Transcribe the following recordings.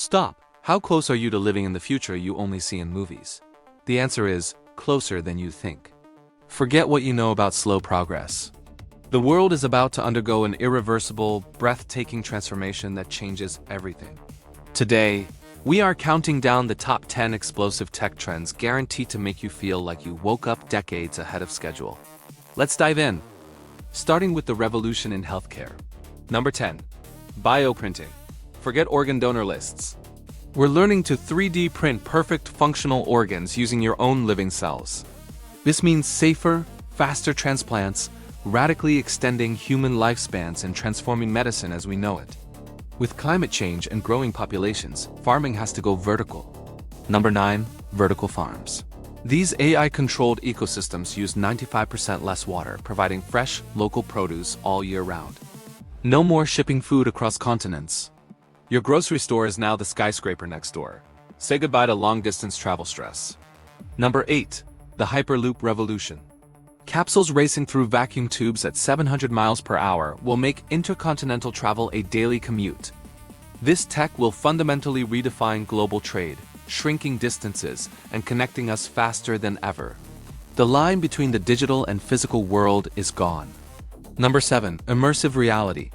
Stop! How close are you to living in the future you only see in movies? The answer is, closer than you think. Forget what you know about slow progress. The world is about to undergo an irreversible, breathtaking transformation that changes everything. Today, we are counting down the top 10 explosive tech trends guaranteed to make you feel like you woke up decades ahead of schedule. Let's dive in. Starting with the revolution in healthcare. Number 10. Bioprinting. Forget organ donor lists. We're learning to 3D print perfect functional organs using your own living cells. This means safer, faster transplants, radically extending human lifespans and transforming medicine as we know it. With climate change and growing populations, farming has to go vertical. Number 9. Vertical farms. These AI-controlled ecosystems use 95% less water, providing fresh, local produce all year round. No more shipping food across continents. Your grocery store is now the skyscraper next door. Say goodbye to long-distance travel stress. Number 8. The Hyperloop revolution. Capsules racing through vacuum tubes at 700 miles per hour will make intercontinental travel a daily commute. This tech will fundamentally redefine global trade, shrinking distances and connecting us faster than ever. The line between the digital and physical world is gone. Number 7. Immersive reality.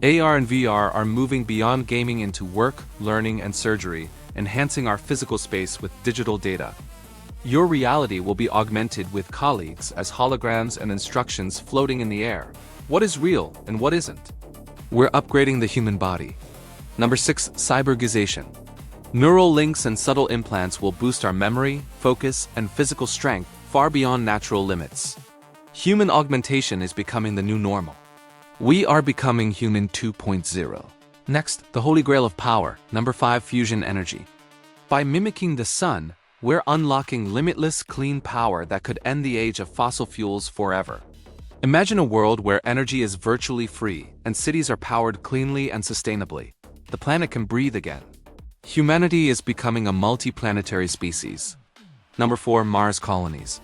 AR and VR are moving beyond gaming into work, learning, and surgery, enhancing our physical space with digital data. Your reality will be augmented with colleagues as holograms and instructions floating in the air. What is real and what isn't? We're upgrading the human body. Number 6. Cyborgization. Neural links and subtle implants will boost our memory, focus, and physical strength far beyond natural limits. Human augmentation is becoming the new normal. We are becoming human 2.0. Next, the holy grail of power. Number 5. Fusion energy. By mimicking the sun, we're unlocking limitless clean power that could end the age of fossil fuels forever. Imagine a world where energy is virtually free and cities are powered cleanly and sustainably. The planet can breathe again. Humanity is becoming a multi-planetary species. Number 4. Mars colonies.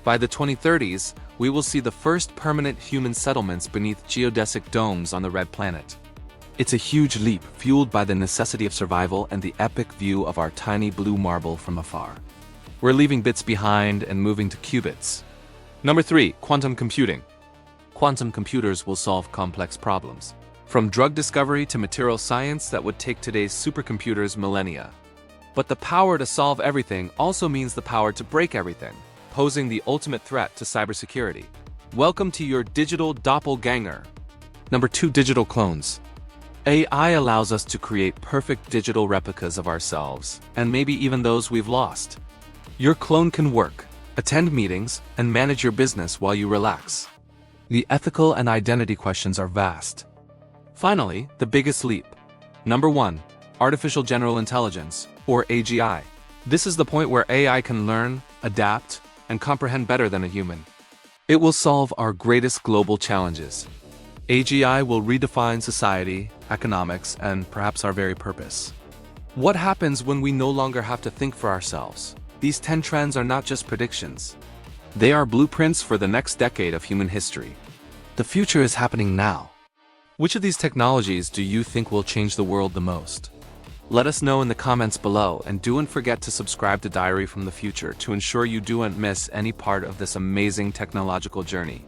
By the 2030s, we will see the first permanent human settlements beneath geodesic domes on the red planet. It's a huge leap, fueled by the necessity of survival and the epic view of our tiny blue marble from afar. We're leaving bits behind and moving to qubits. Number 3. Quantum computing. Quantum computers will solve complex problems, from drug discovery to material science that would take today's supercomputers millennia. But the power to solve everything also means the power to break everything, posing the ultimate threat to cybersecurity. Welcome to your digital doppelganger. Number 2. Digital clones. AI allows us to create perfect digital replicas of ourselves, and maybe even those we've lost. Your clone can work, attend meetings, and manage your business while you relax. The ethical and identity questions are vast. Finally, the biggest leap. Number 1. Artificial General Intelligence, or AGI. This is the point where AI can learn, adapt, and comprehend better than a human. It will solve our greatest global challenges. AGI will redefine society, economics, and perhaps our very purpose. What happens when we no longer have to think for ourselves? These 10 trends are not just predictions. They are blueprints for the next decade of human history. The future is happening now. Which of these technologies do you think will change the world the most? Let us know in the comments below, and don't forget to subscribe to Diary from the Future to ensure you don't miss any part of this amazing technological journey.